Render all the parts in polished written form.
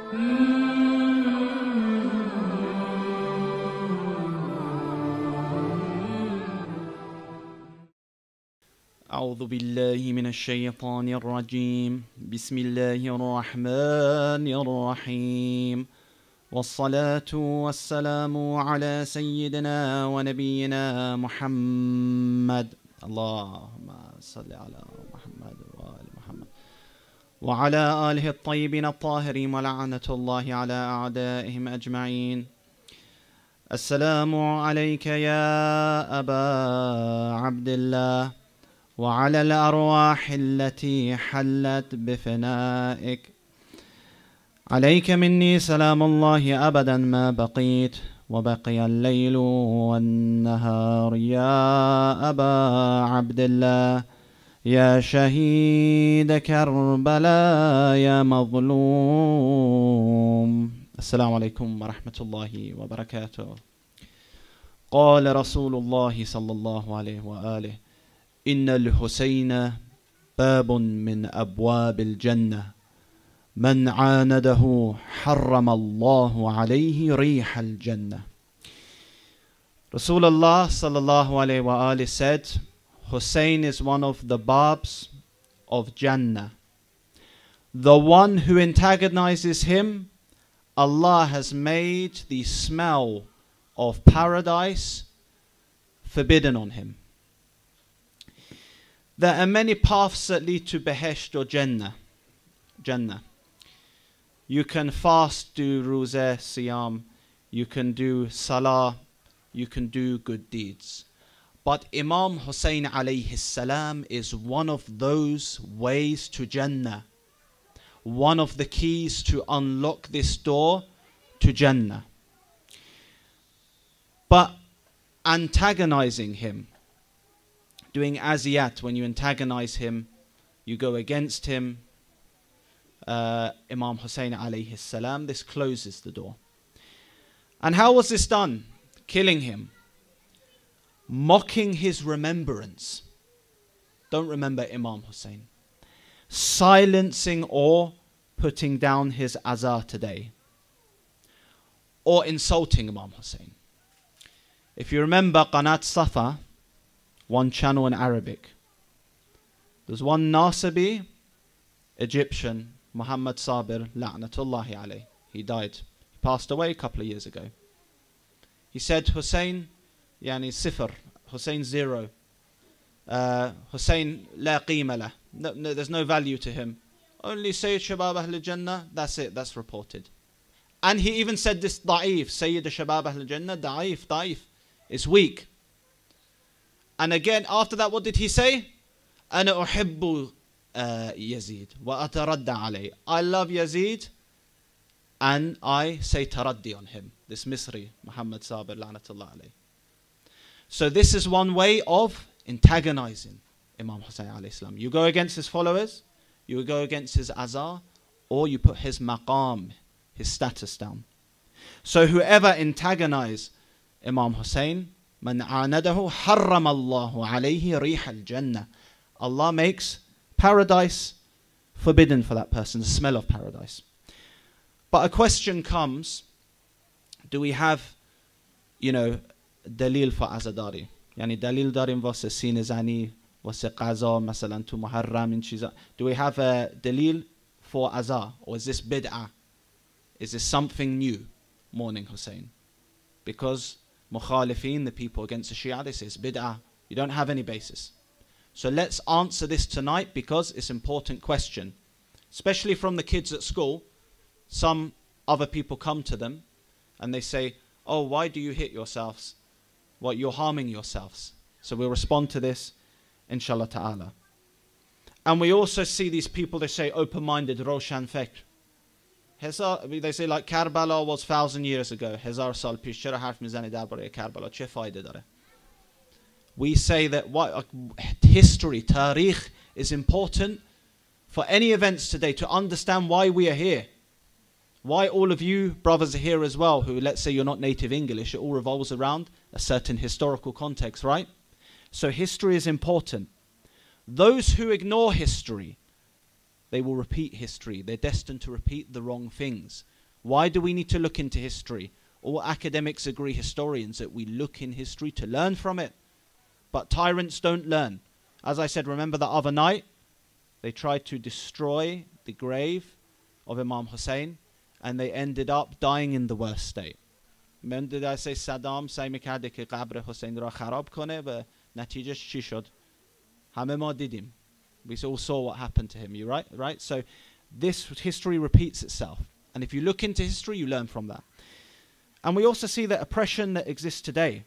أعوذ بالله من الشيطان الرجيم بسم الله الرحمن الرحيم والصلاة والسلام على سيدنا ونبينا محمد اللهم صل على محمد وآل محمد وعلى آله الطيبين الطاهرين ولعنة الله على أعدائهم أجمعين. السلام عليك يا أبا عبد الله وعلى الأرواح التي حلت بفنائك. عليك مني سلام الله أبدا ما بقيت وبقي الليل والنهار يا أبا عبد الله يا شهيد كربلاء يا مظلوم. السلام عليكم ورحمة الله وبركاته. قال رسول الله صلى الله عليه وآله إن الحسين باب من أبواب الجنة من عانده حرم الله عليه ريح الجنة. Rasulullah sallallahu alayhi wa alihi said, Hussein is one of the babs of Jannah. The one who antagonizes him, Allah has made the smell of paradise forbidden on him. There are many paths that lead to Behesht or Jannah. You can fast, do Ruzeh, Siyam, you can do Salah, you can do good deeds. But Imam Husayn alayhi salam is one of those ways to Jannah. One of the keys to unlock this door to Jannah. But antagonizing him, doing aziyat, when you antagonize him, you go against him, Imam Husayn alayhi salam, this closes the door. And how was this done? Killing him, mocking his remembrance. Don't remember Imam Husayn. Silencing or putting down his azar today, or insulting Imam Husayn. If you remember Qanat Safa, one channel in Arabic, there's one Nāṣibī, Egyptian, Mohammed Saber, la'natullahi alayh. He died. He passed away a couple of years ago. He said, Hussein, yani sifr, Hussein zero. Hussein la qima lah. No, there's no value to him. Only Sayyid Shabab Ahl Jannah, that's it, that's reported. And he even said this da'if, Sayyid Shabab Ahl Jannah, da'if, is weak. And again, after that, what did he say? أنا أحب Yazīd وأتردى عليه. I love Yazīd and I say taraddi on him. This Misri, Muhammad Saber, la'natullah alayh. So this is one way of antagonizing Imam Husayn alayhi salam. You go against his followers, you go against his azar, or you put his maqam, his status down. So whoever antagonize Imam Husayn, من عانده حرم الله عليه ريح الجنة. Allah makes paradise forbidden for that person, the smell of paradise. But a question comes, do we have, dalil for Azadari? Yani dalil darim vase sine zani, vase qaza, masalan tu Muharram in chiza. Do we have a dalil for azar? Or is this bid'ah? Is this something new, mourning Hussein? Because mukhalifin, the people against the Shia, they say it's bid'ah. You don't have any basis. So let's answer this tonight because it's an important question. Especially from the kids at school. Some other people come to them and they say, oh, why do you hit yourselves? Well, you're harming yourselves. So we'll respond to this, inshallah ta'ala. And we also see these people, they say open-minded, Roshan Fekr. They say like Karbala was 1,000 years ago. Hezar sal pish chera harf mizani darbare Karbala che fayda dare. We say that history, tarikh, is important for any events today to understand why we are here. Why all of you brothers are here as well, who, let's say you're not native English, it all revolves around a certain historical context, right? So history is important. Those who ignore history, they will repeat history. They're destined to repeat the wrong things. Why do we need to look into history? All academics agree, historians, that we look in history to learn from it. But tyrants don't learn. As I said, remember the other night, they tried to destroy the grave of Imam Husayn, and they ended up dying in the worst state. When did I say Saddam سعی می‌کرده که قبر حسین را خراب کنه و نتیجهش چی شد؟ همه ما دیدیم. We all saw what happened to him. You right? So this history repeats itself. And if you look into history, you learn from that. And we also see the oppression that exists today.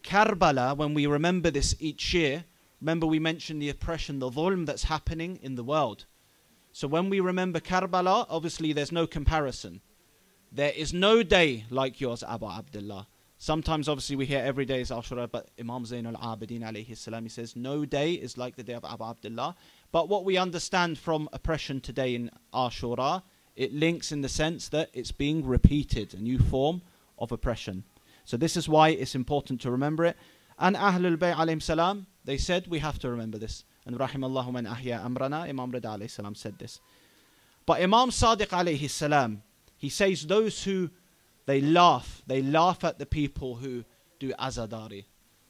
Karbala, when we remember this each year, remember we mentioned the oppression, the dhulm that's happening in the world. So when we remember Karbala, obviously there's no comparison. There is no day like yours, Abu Abdullah. Sometimes obviously we hear every day is Ashura, but Imam Zayn al-Abidin alayhi salam, he says no day is like the day of Abu Abdullah. But what we understand from oppression today in Ashura, it links in the sense that it's being repeated, a new form of oppression. So this is why it's important to remember it. And Ahlul Bayt alayhim salam, they said we have to remember this. And Rahimallahu man ahya amrana, Imam Rida alayhi salam said this. But Imam Ṣādiq alayhi salam, he says those who they laugh at the people who do Azadari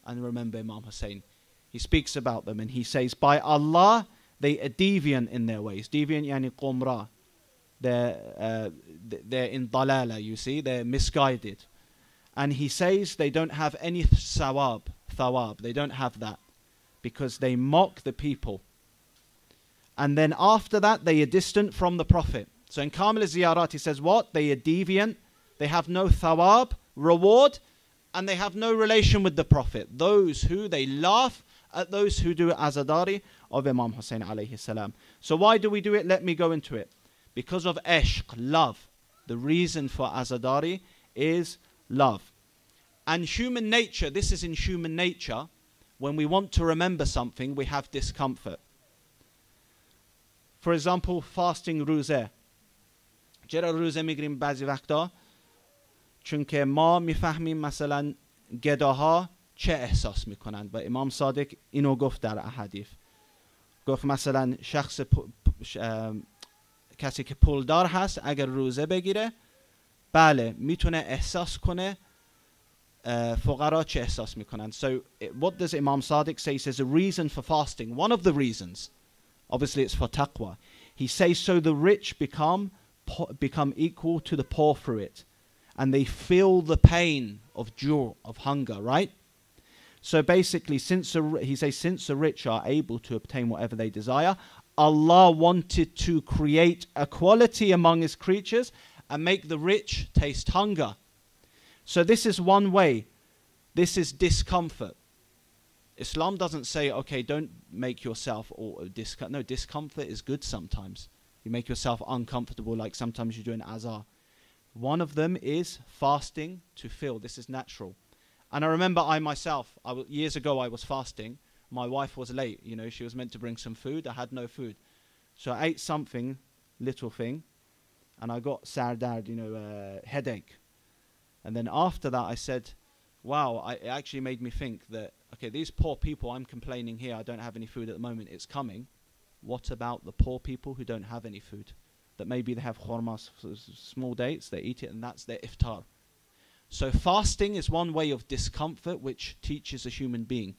and remember Imam Husayn. He speaks about them and he says, by Allah, they are deviant in their ways. Deviant yani qumra. They're in dalala, you see, they're misguided. And he says they don't have any thawab, they don't have that because they mock the people. And then after that, they are distant from the Prophet. So in Kamil al-Ziyarat, he says what? They are deviant, they have no thawab, reward, and they have no relation with the Prophet. Those who, they laugh at those who do Azadari of Imam Husayn alayhi salam. So why do we do it? Let me go into it. Because of ishq, love. The reason for Azadari is love. And human nature, this is in human nature, when we want to remember something, we have discomfort. For example, fasting روزه. چرا روزه میگیریم بعضی وقتا؟ چون که ما میفهمیم مثلا گداها چه احساس میکنند و امام صادق اینو گفت در احادیث. گفت مثلا کسی که پولدار هست اگر روزه بگیره بله میتونه احساس کنه فقرا چه احساس میکنند. So what does Imam Ṣādiq say? He says a reason for fasting, one of the reasons, obviously it's for taqwa. He says so the rich become equal to the poor through it. And they feel the pain of ju', of hunger, right? So basically, since the rich are able to obtain whatever they desire, Allah wanted to create equality among His creatures and make the rich taste hunger. So this is one way. This is discomfort. Islam doesn't say, okay, don't make yourself no, discomfort is good sometimes. You make yourself uncomfortable, like sometimes you do an azar. One of them is fasting to feel. This is natural. And I remember years ago I was fasting. My wife was late, you know, she was meant to bring some food. I had no food. So I ate something, little thing, and I got sardard, you know, headache. And then after that I said, wow, it actually made me think that, okay, these poor people, I'm complaining here, I don't have any food at the moment, it's coming. What about the poor people who don't have any food? That maybe they have khurmas, small dates, they eat it and that's their iftar. So fasting is one way of discomfort which teaches a human being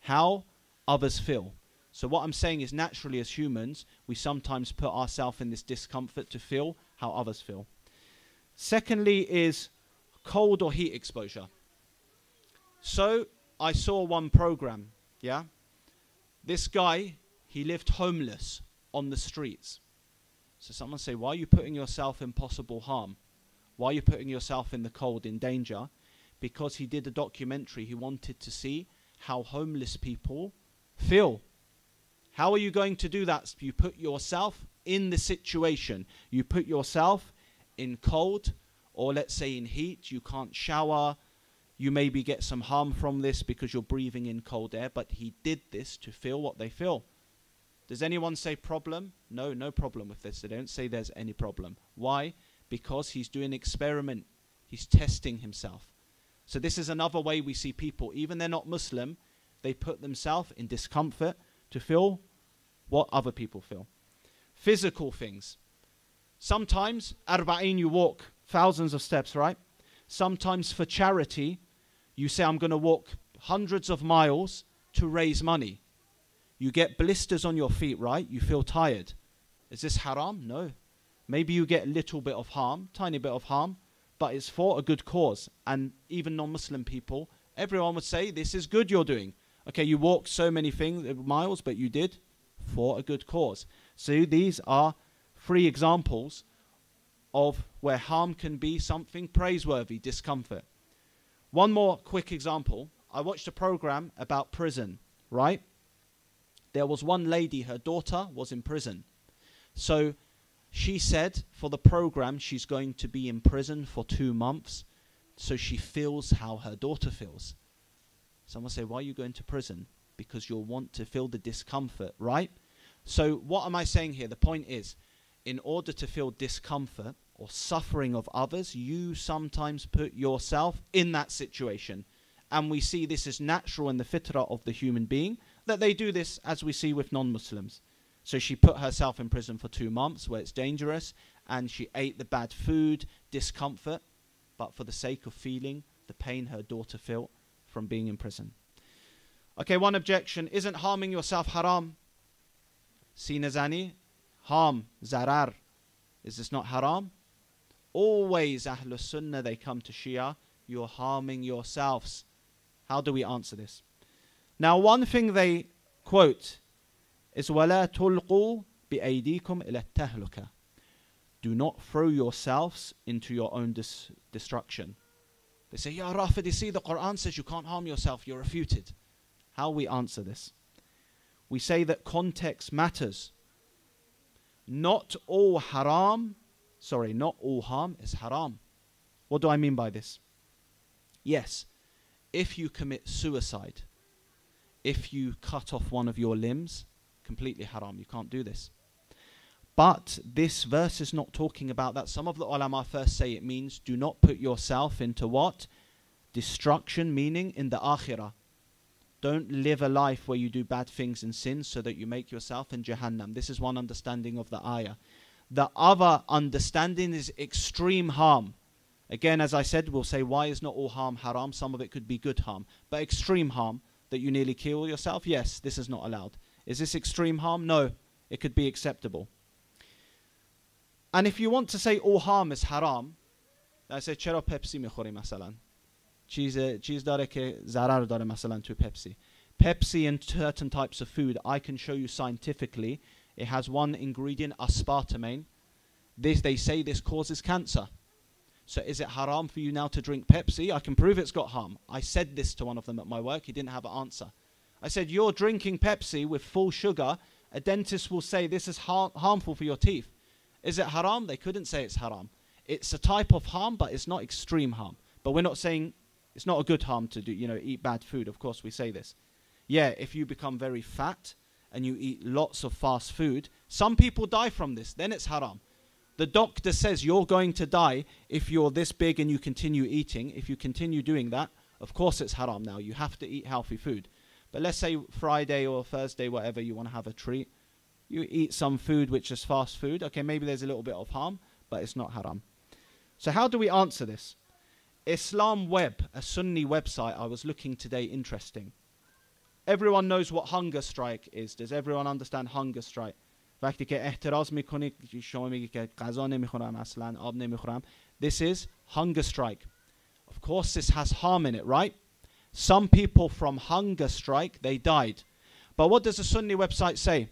how others feel. So what I'm saying is naturally as humans, we sometimes put ourselves in this discomfort to feel how others feel. Secondly is cold or heat exposure. So I saw one program, yeah? This guy, he lived homeless on the streets. So someone say, why are you putting yourself in possible harm? Why are you putting yourself in the cold, in danger? Because he did a documentary. He wanted to see how homeless people feel. How are you going to do that? You put yourself in the situation. You put yourself in cold, or let's say in heat. You can't shower. You maybe get some harm from this because you're breathing in cold air. But he did this to feel what they feel. Does anyone say problem? No, no problem with this. They don't say there's any problem. Why? Because he's doing an experiment. He's testing himself. So this is another way we see people, even they're not Muslim, they put themselves in discomfort to feel what other people feel. Physical things. Sometimes, arba'in, you walk thousands of steps, right? Sometimes for charity, you say, I'm going to walk hundreds of miles to raise money. You get blisters on your feet, right? You feel tired. Is this haram? No. Maybe you get a little bit of harm, tiny bit of harm, but it's for a good cause. And even non-Muslim people, everyone would say, this is good you're doing. Okay, you walked so many miles, but you did for a good cause. So these are 3 examples of where harm can be something praiseworthy, discomfort. One more quick example. I watched a program about prison, right? There was one lady, her daughter was in prison. So she said for the program she's going to be in prison for 2 months so she feels how her daughter feels. Someone say, why are you going to prison? Because you'll want to feel the discomfort, right? So what am I saying here? The point is, in order to feel discomfort or suffering of others, you sometimes put yourself in that situation. And we see this is natural in the fitrah of the human being, that they do this as we see with non-Muslims. So she put herself in prison for 2 months where it's dangerous, and she ate the bad food, discomfort, but for the sake of feeling the pain her daughter felt from being in prison. Okay, one objection. Isn't harming yourself haram? Seen as any? Harm, zarar. Is this not haram? Always Ahlus Sunnah, they come to Shia, you're harming yourselves. How do we answer this? Now, one thing they quote is وَلَا تُلْقُوا بِأَيْدِيكُمْ إِلَى التَّهْلُكَةِ. Do not throw yourselves into your own destruction. They say, Ya Rafid, you see the Quran says you can't harm yourself, you're refuted. How we answer this? We say that context matters. Not all harm is haram. What do I mean by this? Yes, if you commit suicide, if you cut off one of your limbs, completely haram, you can't do this. But this verse is not talking about that. Some of the ulama first say it means do not put yourself into what? Destruction, meaning in the akhirah. Don't live a life where you do bad things and sins so that you make yourself in Jahannam. This is one understanding of the ayah. The other understanding is extreme harm. Again, as I said, we'll say why is not all harm haram? Some of it could be good harm. But extreme harm, that you nearly kill yourself, yes, this is not allowed. Is this extreme harm? No, it could be acceptable. And if you want to say all harm is haram, I say چرا پپسی میخوری مثلا چیز داره که ضرر داره مثلا تو پپسی. Pepsi and certain types of food, I can show you scientifically, it has one ingredient, aspartame. They say this causes cancer. So is it haram for you now to drink Pepsi? I can prove it's got harm. I said this to one of them at my work. He didn't have an answer. I said, you're drinking Pepsi with full sugar. A dentist will say this is harmful for your teeth. Is it haram? They couldn't say it's haram. It's a type of harm, but it's not extreme harm. But we're not saying it's not a good harm to do, eat bad food. Of course, we say this. Yeah, if you become very fat and you eat lots of fast food, some people die from this. Then it's haram. The doctor says you're going to die if you're this big and you continue eating. If you continue doing that, of course it's haram now. You have to eat healthy food. But let's say Friday or Thursday, whatever, you want to have a treat. You eat some food which is fast food. Okay, maybe there's a little bit of harm, but it's not haram. So how do we answer this? Islam Web, a Sunni website, I was looking today, interesting. Everyone knows what hunger strike is. Does everyone understand hunger strike? وقتی که احتراز میکنی شما میگی که غذا نمیخورم اصلا آب نمیخورم. This is hunger strike. Of course this has harm in it, right? Some people from hunger strike, they died. But what does the Sunni website say?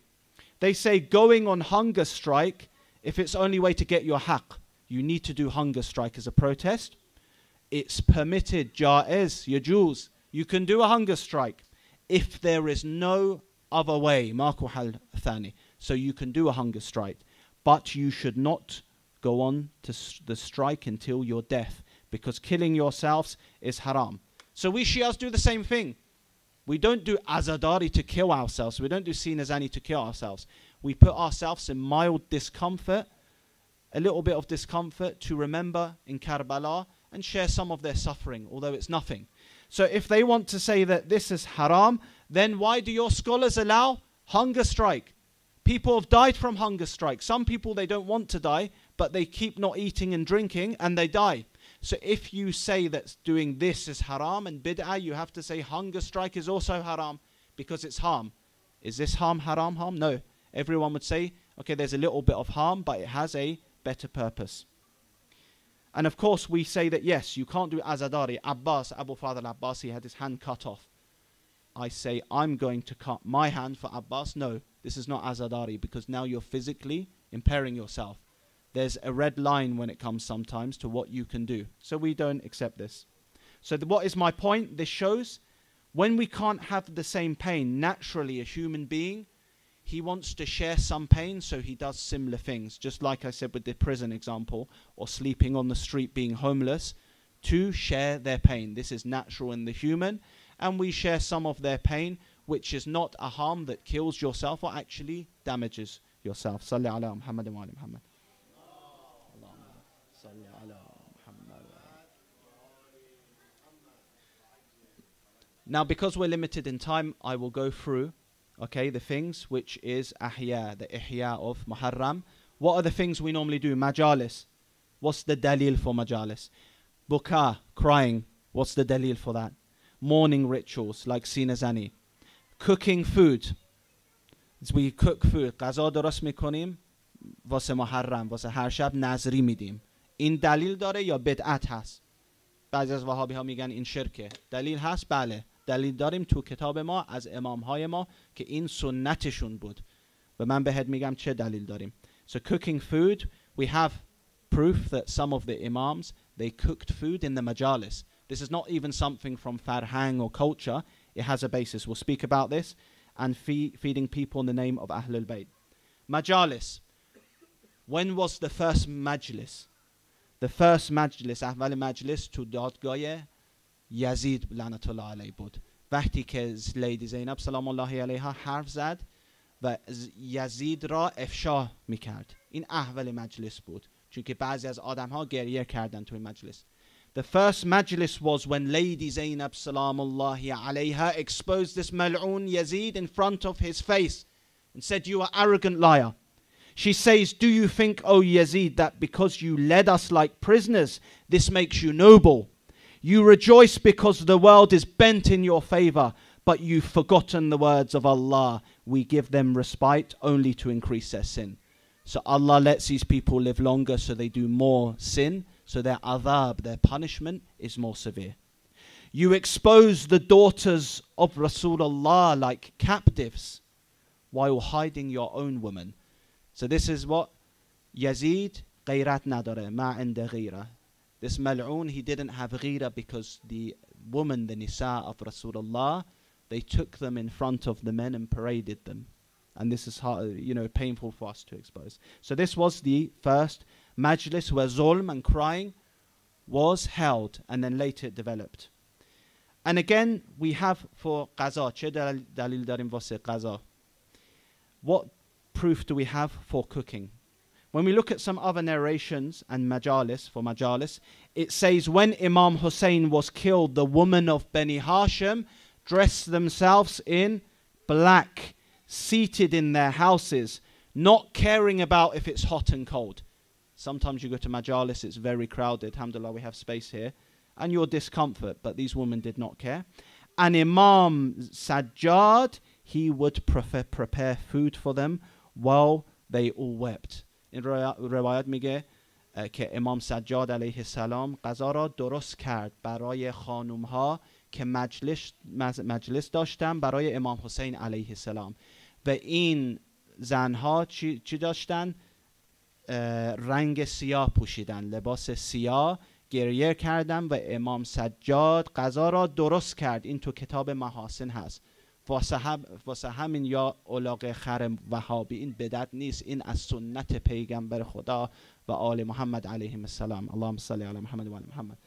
They say going on hunger strike, if it's only way to get your haqq, you need to do hunger strike as a protest. It's permitted, jaiz, yajuz. You can do a hunger strike if there is no other way. Marku hal thani. So you can do a hunger strike, but you should not go on to the strike until your death, because killing yourselves is haram. So we Shias do the same thing. We don't do Azadari to kill ourselves. We don't do Sinazani to kill ourselves. We put ourselves in mild discomfort, a little bit of discomfort to remember in Karbala and share some of their suffering, although it's nothing. So if they want to say that this is haram, then why do your scholars allow hunger strike? People have died from hunger strike. Some people, they don't want to die, but they keep not eating and drinking and they die. So if you say that doing this is haram and bid'ah, you have to say hunger strike is also haram because it's harm. Is this harm haram harm? No. Everyone would say, okay, there's a little bit of harm, but it has a better purpose. And of course, we say that yes, you can't do Azadari. Abbas, al-Faḍl al-ʿAbbās, he had his hand cut off. I say, I'm going to cut my hand for Abbas. No, this is not Azadari because now you're physically impairing yourself. There's a red line when it comes sometimes to what you can do. So we don't accept this. So what is my point? This shows when we can't have the same pain, naturally a human being, he wants to share some pain, so he does similar things. Just like I said with the prison example, or sleeping on the street, being homeless, to share their pain. This is natural in the human, and we share some of their pain, which is not a harm that kills yourself or actually damages yourself. Salli ala Muhammad wa ala Muhammad. Now, because we're limited in time, I will go through, okay, the things which is ahya, the ihya of Muharram. What are the things we normally do? Majālis. What's the dalil for Majālis? Buka, crying. What's the dalil for that? Mourning rituals like sinazani. Cooking food. As we cook food. Qaza darast mikonim vase Muharram, vase har shab nazri midim. In dalil dare ya bid'at has? بعضی از وهابی ها میگن این شرکه. دلیل هست؟ بله. دلیل داریم تو کتاب ما از امام های ما که این سنتشون بود. و من بهت میگم چه دلیل داریم. So cooking food, we have proof that some of the imams, they cooked food in the Majālis. This is not even something from farhang or culture. It has a basis. We'll speak about this. And feeding people in the name of Ahlul Bayt. Majālis. When was the first Majlis? The first Majlis, اول مجلس تو دادگاه یزید لعنت الله علیه بود. وقتی که لیدی زینب سلام الله علیها حرف زد و یزید را افشا میکرد. این اول مجلس بود. چون که بعضی از آدم ها گریه کردن توی مجلس. The first Majlis was when Lady Zaynab salam Allah alayha exposed this mal'oon Yazīd in front of his face and said, you are arrogant liar. She says, do you think, O Yazīd, that because you led us like prisoners, this makes you noble? You rejoice because the world is bent in your favor, but you've forgotten the words of Allah. We give them respite only to increase their sin. So Allah lets these people live longer so they do more sin, so their adhab, their punishment, is more severe. You expose the daughters of Rasulullah like captives while hiding your own woman. So this is what Yazīd غیرت نداره ما عنده غیره. This mal'oon, he didn't have غیره because the woman, the nisa of Rasulullah, they took them in front of the men and paraded them. And this is hard, painful for us to expose. So this was the first majlis where zulm and crying was held, and then later it developed. And again, we have for qaza. چه دلیل داریم واسه qaza? What proof do we have for cooking? When we look at some other narrations and Majālis, for Majālis, it says when Imam Husayn was killed, the women of Bani Hashim dressed themselves in black, seated in their houses, not caring about if it's hot and cold. Sometimes you go to Majālis, it's very crowded. Alhamdulillah, we have space here. And your discomfort, but these women did not care. And Imam Sajjad, he would prepare food for them while they all wept. In riwayat میگه که امام سجاد علیه السلام غذا را درست کرد برای خانم ها که مجلس داشتن برای امام حسین علیه السلام. و این زنها چی داشتن؟ رنگ سیاه پوشیدن، لباس سیاه، گریه کردن و امام سجاد غذا را درست کرد. این تو کتاب محاسن هست. واسه همین یا اولاغ خر وهابی این بدعت نیست، این از سنت پیغمبر خدا و آل محمد علیهم السلام. اللهم صل علی محمد و آل محمد.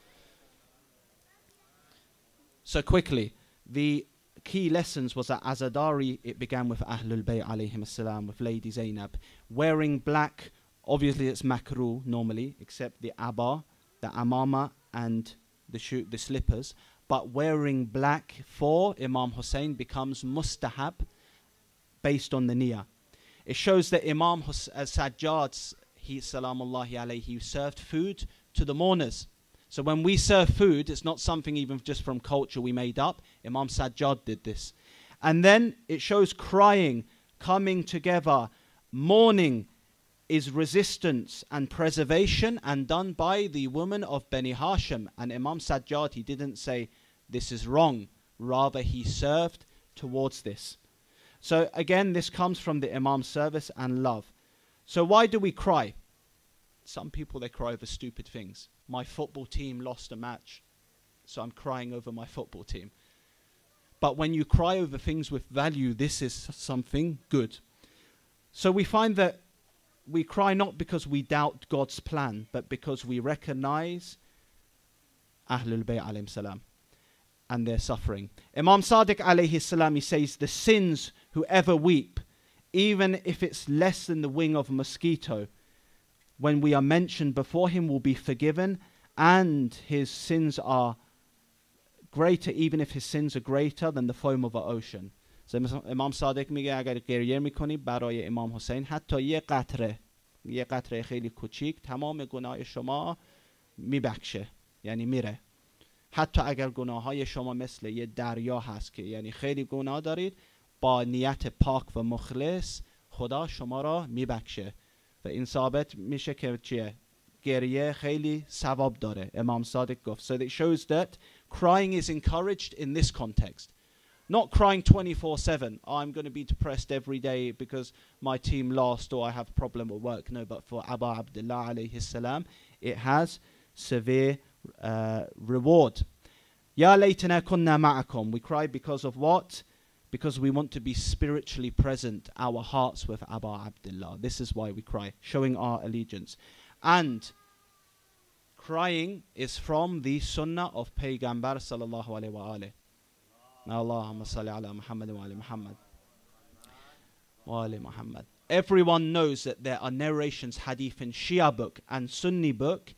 So quickly, the key lessons was that Azadari, it began with Ahlul Bayt alayhim as-salam, with Lady Zaynab. Wearing black, obviously it's makruh normally, except the abba, the amama and the slippers. But wearing black for Imam Husayn becomes mustahab based on the niyyah. It shows that Imam Sajjad, he salamullahi alayhi, he served food to the mourners. So when we serve food, it's not something even just from culture we made up. Imam Sajjad did this. And then it shows crying, coming together, mourning is resistance and preservation, and done by the woman of Bani Hashim. And Imam Sajjad, he didn't say this is wrong, rather he served towards this. So again, this comes from the Imam's service and love. So why do we cry? Some people, they cry over stupid things. My football team lost a match, so I'm crying over my football team. But when you cry over things with value, this is something good. So we find that we cry not because we doubt God's plan, but because we recognize Ahlul Bayt alayhim salam and their suffering. Imam Ṣādiq alayhi salam, he says, the sins whoever weep, even if it's less than the wing of a mosquito, when we are mentioned before him, will be forgiven, and his sins are greater, even if his sins are greater than the foam of an ocean. So Imam Ṣādiq میگه اگر گریه میکنی برای امام حسین حتی یه قطره خیلی کوچیک تمام گناه شما میبخشه، یعنی میره. حتی اگر گناه های شما مثل یه دریا هست که یعنی خیلی گناه دارید، با نیت پاک و مخلص خدا شما را میبخشه. و این ثابت میشه که چیه؟ گریه خیلی ثواب داره. امام صادق گفت. So it shows that crying is encouraged in this context. Not crying 24/7. Oh, I'm going to be depressed every day because my team lost or I have a problem at work. No, but for Abu Abdullah alayhi salam, it has severe reward. Ya laytana kunna ma'akum. We cry because of what? Because we want to be spiritually present, our hearts with Abu Abdullah. This is why we cry, showing our allegiance. And crying is from the sunnah of Payghambar sallallahu alayhi wa alayhi. Allahumma salli ala Muhammad wa ali Muhammad. Wa ali Muhammad. Everyone knows that there are narrations, hadith in Shia book and Sunni book,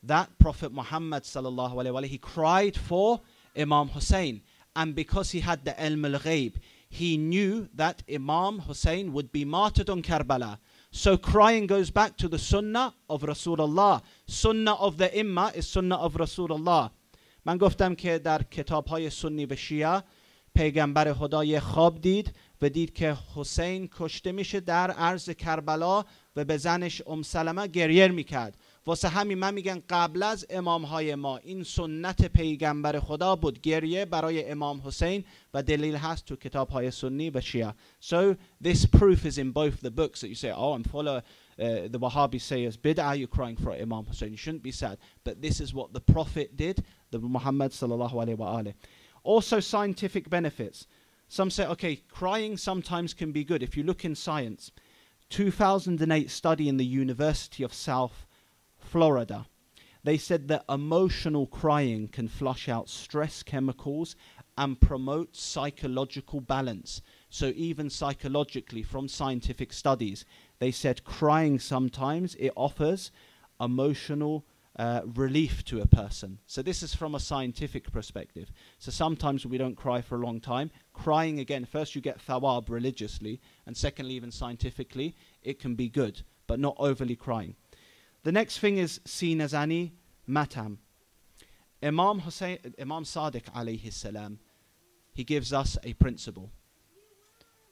that Prophet Muhammad sallallahu alayhi wa alayhi, he cried for Imam Husayn. And because he had the ilm al-ghayb, he knew that Imam Husayn would be martyred on Karbala. So crying goes back to the sunnah of Rasulullah. Sunnah of the Imma is sunnah of Rasulullah. من گفتم که در کتاب های سنی و شیعه پیغمبر خدا خواب دید و دید که حسین کشته میشه در عرض کربلا و به زنش سلمه گریه میکرد. واسه همین من میگن قبل از امام های ما این سنت پیغمبر خدا بود، گریه برای امام حسین، و دلیل هست تو کتاب های سنی و شیعه. So this proof is in both the books that you say, oh, I'm follow the Wahhabis say as bid'ah, you're crying for Imam Husayn. You shouldn't be sad. But this is what the Prophet did, the Muhammad sallallahu alayhi wa alayhi. Also scientific benefits. Some say, okay, crying sometimes can be good. If you look in science, 2008 study in the University of South Florida, they said that emotional crying can flush out stress chemicals and promote psychological balance. So even psychologically, from scientific studies, they said crying sometimes it offers emotional relief to a person. So this is from a scientific perspective. So sometimes we don't cry for a long time. Crying, again, first you get thawab religiously, and secondly, even scientifically, it can be good, but not overly crying. The next thing is seen as any matam. Imam Ṣādiq alayhi salam, he gives us a principle.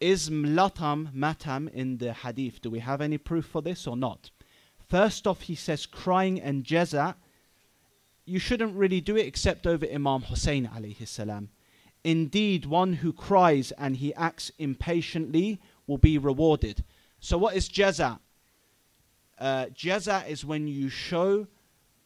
Is matam in the hadith? Do we have any proof for this or not? First off, he says crying and jaza, you shouldn't really do it except over Imam Husayn alayhi salam. Indeed, one who cries and he acts impatiently will be rewarded. So what is jaza? Jaza is when you show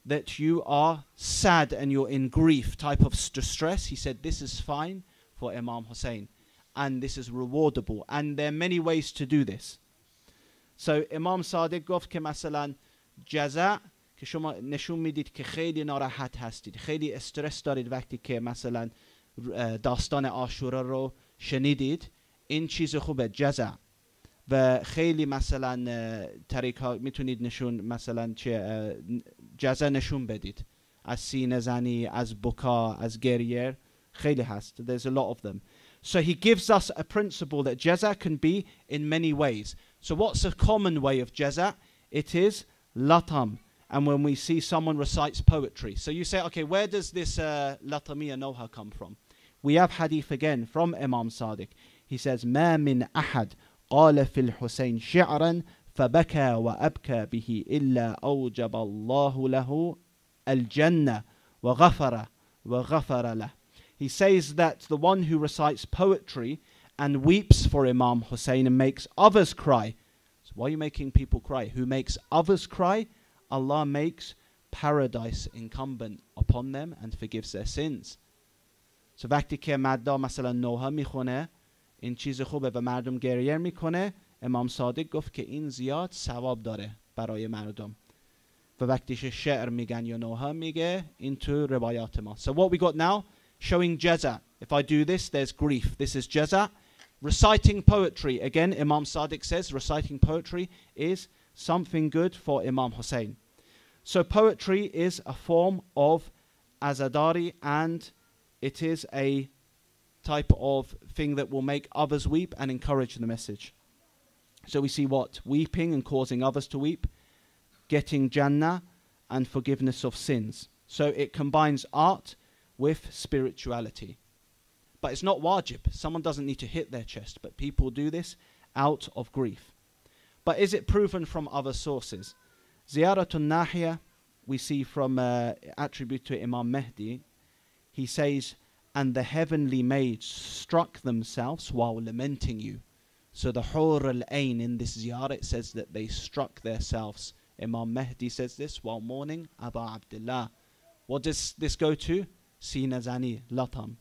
that you are sad and you're in grief, type of distress. He said this is fine for Imam Husayn, and this is rewardable, and there are many ways to do this. So Imam Ṣādiq گفت که مثلا جزع که شما نشون میدید که خیلی ناراحت هستید، خیلی استرس دارید وقتی که مثلا داستان عاشورا رو شنیدید، این چیز خوبه، جزع. و خیلی مثلا طریق ها میتونید نشون مثلا چه جزع نشون بدید، از سینه زنی، از بکا، از گریه، خیلی هست. There's a lot of them. So he gives us a principle that jaza can be in many ways. So what's a common way of jaza? It is latam. And when we see someone recites poetry. So you say, okay, where does this latamiyya noha come from? We have hadith again from Imam Ṣādiq. He says, ما من أحد قال في الحسين شعرا فبكى وأبكى به إلا أوجب الله له الجنة وغفر له. He says that the one who recites poetry and weeps for Imam Husayn and makes others cry. So why are you making people cry? Who makes others cry? Allah makes paradise incumbent upon them and forgives their sins. So وقتی که مدا مثلا نوها میخونه این چیز خوبه و مردم گریه میکنه امام صادق گفت که این زیاد ثواب داره برای مردم و وقتیش شعر میگن یا نوها میگه این تو روایات ما. So what we got now? Showing jaza. If I do this, there's grief. This is jaza. Reciting poetry. Again, Imam Ṣādiq says reciting poetry is something good for Imam Husayn. So poetry is a form of Azadari, and it is a type of thing that will make others weep and encourage the message. So we see what? Weeping and causing others to weep, getting Jannah and forgiveness of sins. So it combines art with spirituality. But it's not wajib. Someone doesn't need to hit their chest, but people do this out of grief. But is it proven from other sources? Ziyaratun Nahiya, we see from attribute to Imam Mahdi. He says, and the heavenly maids struck themselves while lamenting you. So the Hur al-Ain in this ziyarah, it says that they struck themselves. Imam Mahdi says this while mourning Abu Abdullah. What does this go to? Sina zani, latam.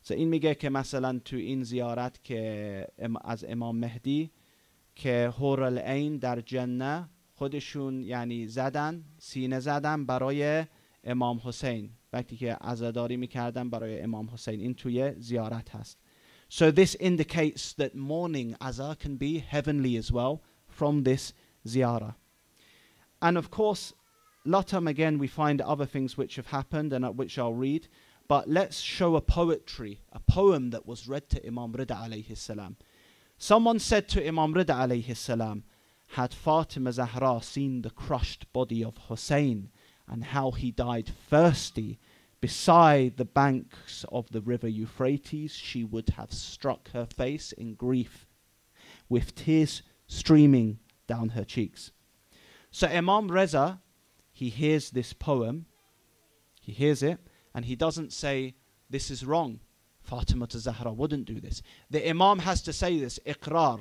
So این میگه که مثلا تو این زیارت که از امام مهدی که حور العین در جنه خودشون یعنی زدن سینه زدن برای امام حسین وقتی که عزاداری میکردن برای امام حسین. این توی زیارت هست. So this indicates that mourning Azar can be heavenly as well from this ziyarah. And of course, latam again we find other things which have happened and which I'll read. But let's show a poetry, a poem that was read to Imam Rida alayhi salam. Someone said to Imam Rida alayhi salam, had Fatima Zahra seen the crushed body of Hussein and how he died thirsty beside the banks of the river Euphrates, she would have struck her face in grief with tears streaming down her cheeks. So Imam Reza, he hears this poem, he hears it, and he doesn't say, this is wrong. Fatima Zahra wouldn't do this. The Imam has to say this, iqrar.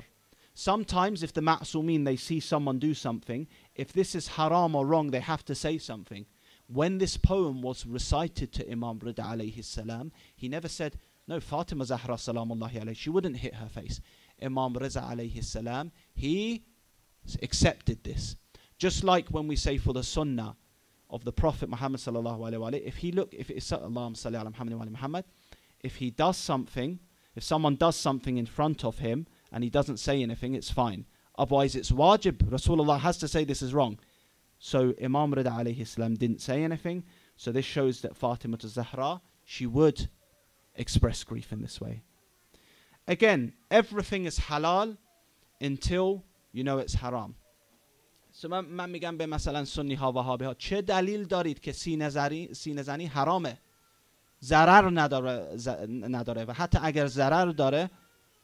Sometimes if the ma'sumin, they see someone do something, if this is haram or wrong, they have to say something. When this poem was recited to Imam Rida alayhi salam, he never said, no, Fatima Zahra salamullahi alayhi, she wouldn't hit her face. Imam Rida alayhi salam, he accepted this. Just like when we say for the sunnah of the Prophet Muhammad sallallahu alaihi wasallam, if he look, if it's Allahumma salli ala Muhammad wa ala Muhammad, if he does something, if someone does something in front of him and he doesn't say anything, it's fine. Otherwise, it's wajib. Rasulullah has to say this is wrong. So Imam Rida alayhi salam didn't say anything. So this shows that Fatima Zahra, she would express grief in this way. Again, everything is halal until you know it's haram. So من میگم به مثلا سنی ها و وهابی ها چه دلیل دارید که سینه زنی حرامه، ضرر نداره و حتی اگر ضرر داره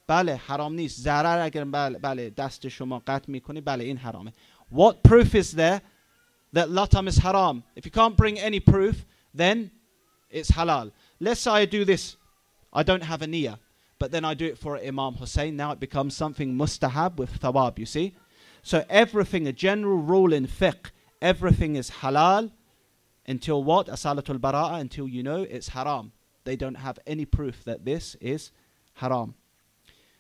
بله حرام نیست. ضرر اگر بله دست شما قطع میکنی بله این حرامه. What proof is there that latam is haram? If you can't bring any proof, then it's halal. Let's say I do this, I don't have a niyyah, but then I do it for Imam Husayn. Now it becomes something mustahab with thawab, you see. So everything, a general rule in fiqh, everything is halal until what? Asalatul bara'a, until you know it's haram. They don't have any proof that this is haram.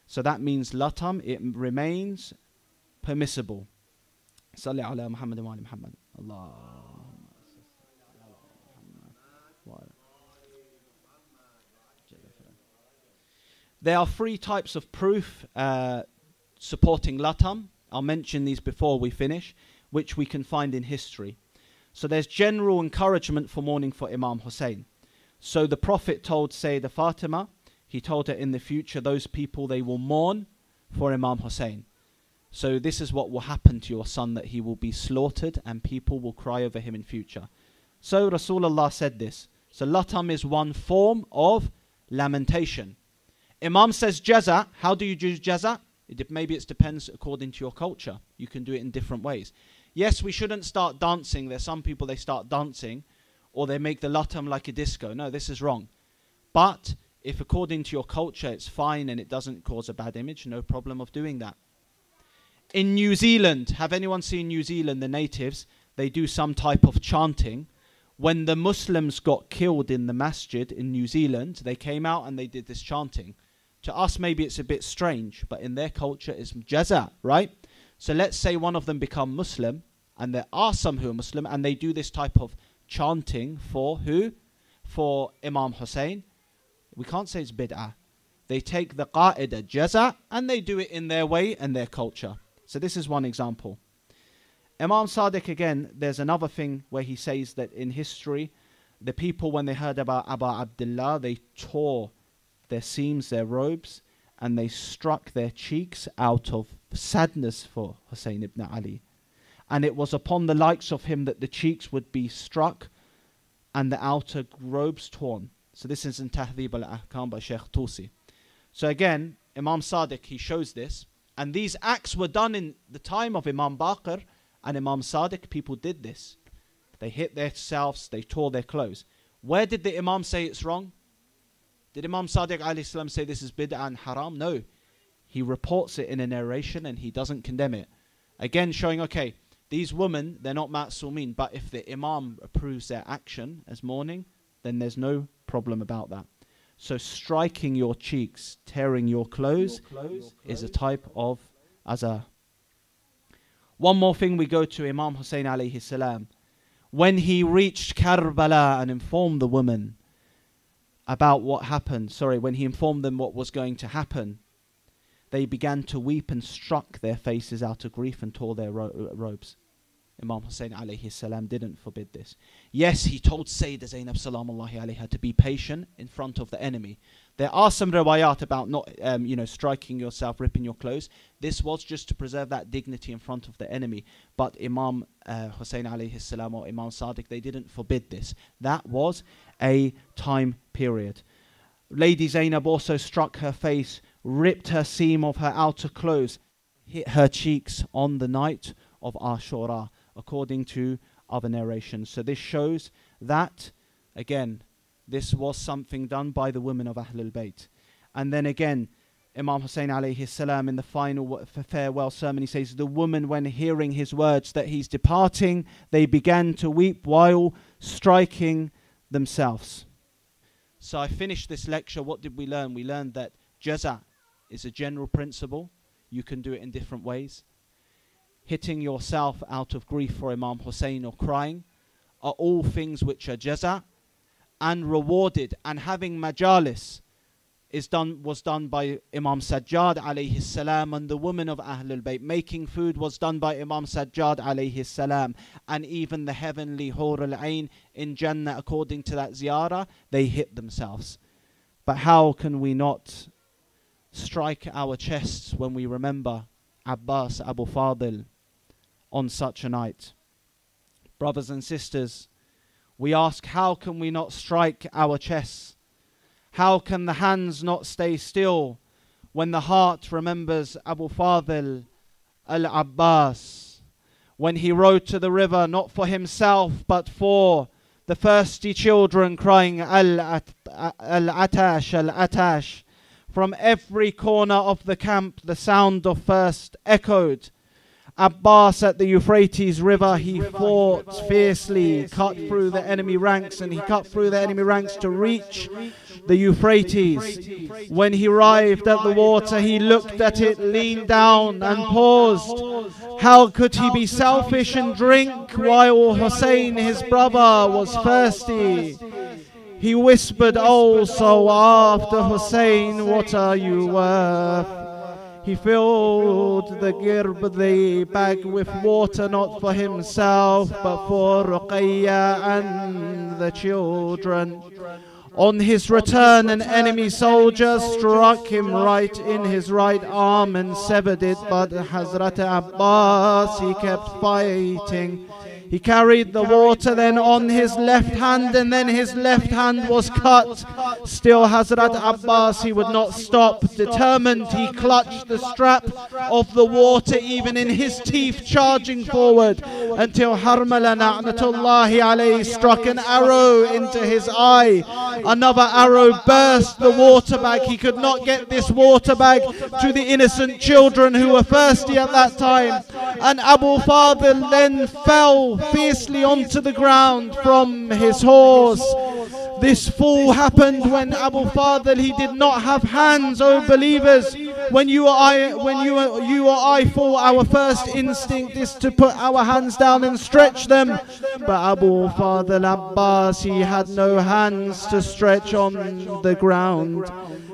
So that means latam, it remains permissible. Salli ala Muhammad wa ala Muhammad. Allah. There are three types of proof supporting latam. I'll mention these before we finish, which we can find in history. So there's general encouragement for mourning for Imam Husayn. So the Prophet told Sayyidah Fatima, he told her in the future, those people, they will mourn for Imam Husayn. So this is what will happen to your son, that he will be slaughtered and people will cry over him in future. So Rasulullah said this. So latam is one form of lamentation. Imam says jaza. How do you do jaza? Maybe it depends according to your culture. You can do it in different ways. Yes, we shouldn't start dancing. There's some people, they start dancing or they make the latam like a disco. No, this is wrong. But if according to your culture it's fine and it doesn't cause a bad image, no problem of doing that. In New Zealand, have anyone seen New Zealand, the natives? They do some type of chanting. When the Muslims got killed in the masjid in New Zealand, they came out and they did this chanting. To us, maybe it's a bit strange, but in their culture, it's jaza, right? So let's say one of them become Muslim, and there are some who are Muslim, and they do this type of chanting for who? For Imam Husayn. We can't say it's bid'ah. They take the qa'idah jaza, and they do it in their way and their culture. So this is one example. Imam Ṣādiq, again, there's another thing where he says that in history, the people, when they heard about Abu Abdullah, they tore their seams, their robes, and they struck their cheeks out of sadness for Husayn ibn Ali. And it was upon the likes of him that the cheeks would be struck and the outer robes torn. So this is in Tahdhib al-Ahkam by Shaykh Tusi. So again, Imam Ṣādiq, he shows this. And these acts were done in the time of Imam Baqir and Imam Ṣādiq. People did this. They hit themselves, they tore their clothes. Where did the Imam say it's wrong? Did Imam Ṣādiq alayhi salam say this is bid'ah and haram? No. He reports it in a narration and he doesn't condemn it. Again, showing, okay, these women, they're not ma'sumin, but if the Imam approves their action as mourning, then there's no problem about that. So striking your cheeks, tearing your clothes is a type of azar. One more thing, we go to Imam Husayn alayhi salam. When he reached Karbala and informed the women about what happened, when he informed them what was going to happen, they began to weep and struck their faces out of grief and tore their robes. Imam Husayn alayhi salam didn't forbid this. Yes, he told Sayyidah Zaynab salamullahi alayha to be patient in front of the enemy. There are some riwayat about not, striking yourself, ripping your clothes. This was just to preserve that dignity in front of the enemy. But Imam Husayn alayhi salam or Imam Ṣādiq, they didn't forbid this. That was a time period. Lady Zaynab also struck her face, ripped her seam of her outer clothes, hit her cheeks on the night of Ashura, according to other narrations. So this shows that, again, this was something done by the women of Ahlul Bayt. And then again, Imam Husayn alayhi salam, in the final farewell sermon, he says, the women, when hearing his words that he's departing, they began to weep while striking themselves. So I finished this lecture. What did we learn? We learned that jaza is a general principle. You can do it in different ways. Hitting yourself out of grief for Imam Husayn or crying are all things which are jaza and rewarded. And having Majālis was done by Imam Sajjad alayhi salam and the women of Ahlul Bayt. Making food was done by Imam Sajjad alayhi salam. And even the heavenly Hur al-Ain in Jannah, according to that ziyarah, they hit themselves. But how can we not strike our chests when we remember Abbas, al-Faḍl on such a night? Brothers and sisters, we ask, how can we not strike our chests? How can the hands not stay still when the heart remembers al-Faḍl, al-Ḥusayn, when he rode to the river not for himself but for the thirsty children, crying al-Atash, al-Atash. From every corner of the camp the sound of thirst echoed. Abbas at the Euphrates River, he fought fiercely, cut through the enemy ranks, and he cut through the enemy ranks to reach the Euphrates. When he arrived at the water, he looked at it, leaned down and paused. How could he be selfish and drink while Husayn, his brother, was thirsty? He whispered, oh, so after Husayn, what are you worth? He filled the the bag with water, not for himself, but for Ruqayya and the children. On his return, an enemy soldier struck him right in his right arm and severed it, but Hazrat Abbas, he kept fighting. He carried the water then on his left hand, and then his left hand was cut. Still Hazrat Abbas, he would not stop. Determined, he clutched the strap of the water, even in his teeth, charging forward, until Harmala Na'natullahi alayhi struck an arrow into his eye. Another arrow burst the water bag. He could not get this water bag to the innocent children who were thirsty at that time. And al-Faḍl then fell fiercely onto the ground from his horse. This fall happened when al-Faḍl, he did not have hands, O believers. When you or I fall, our first instinct is to put our hands down and stretch them. But al-Faḍl Abbas, he had no hands to stretch on the ground.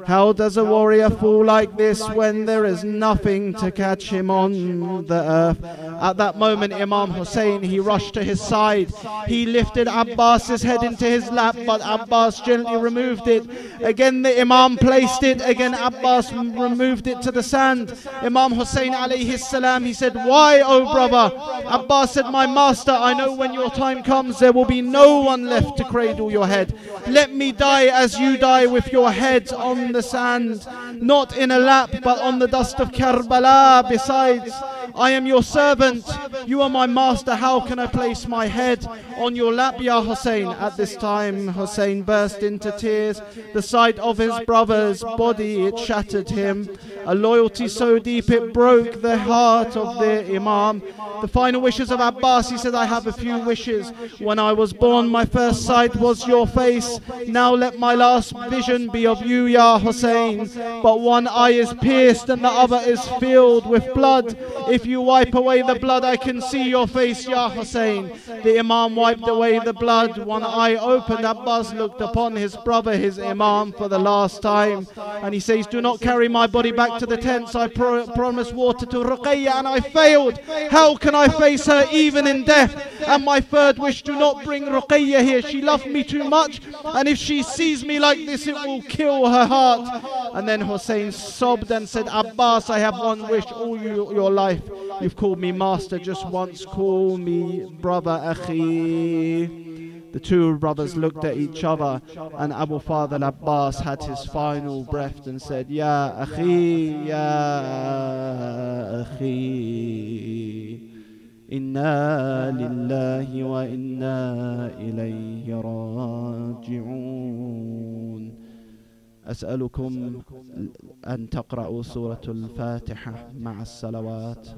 How does a warrior fall like this when there is nothing to catch him on the earth? At that moment, Imam Husayn, he rushed to his side. He lifted Abbas's head into his lap, but Abbas gently removed it. Again the Imam placed it. Again Abbas removed it to the sand. Imam Husayn alayhi salam, he said, "Why, O brother?" Abbas said, "My master, I know when your time comes there will be no one left to cradle your head. Let me die as you die, with your head on the sand, not in a lap but on the dust of Karbala. Besides, I am your servant, you are my master. How can I place my head on your lap, Ya Husayn?" At this time Husayn burst into tears. The sight of his brother's body, it shattered him. A loyalty so deep it broke the heart of the Imam. The final wishes of Abbas, he said, "I have a few wishes. When I was born, my first sight was your face. Now let my last vision be of you, Ya Husayn. But one eye is pierced and the other is filled with blood. If you wipe away the blood, I can see your face, Ya Husayn." The Imam wiped away the blood. One eye opened. Abbas looked upon his brother, his Imam, for the last time. And he says, "Do not carry my body back to the tents. I promised water to Ruqayya and I failed. How can I face her even in death? And my third wish, do not bring Ruqayya here. She loved me too much. And if she sees me like this, it will kill her heart." And then Husayn sobbed and said, "Abbas, I have one wish all your life. You've called me master, just once call me brother, akhi." The two brothers looked at each other, and al-Faḍl Abbas had his final breath and said, "Ya akhi, ya akhi, inna lillahi wa inna ilayhi raji'un." أسألكم أن تقرأوا سورة الفاتحة مع الصلوات.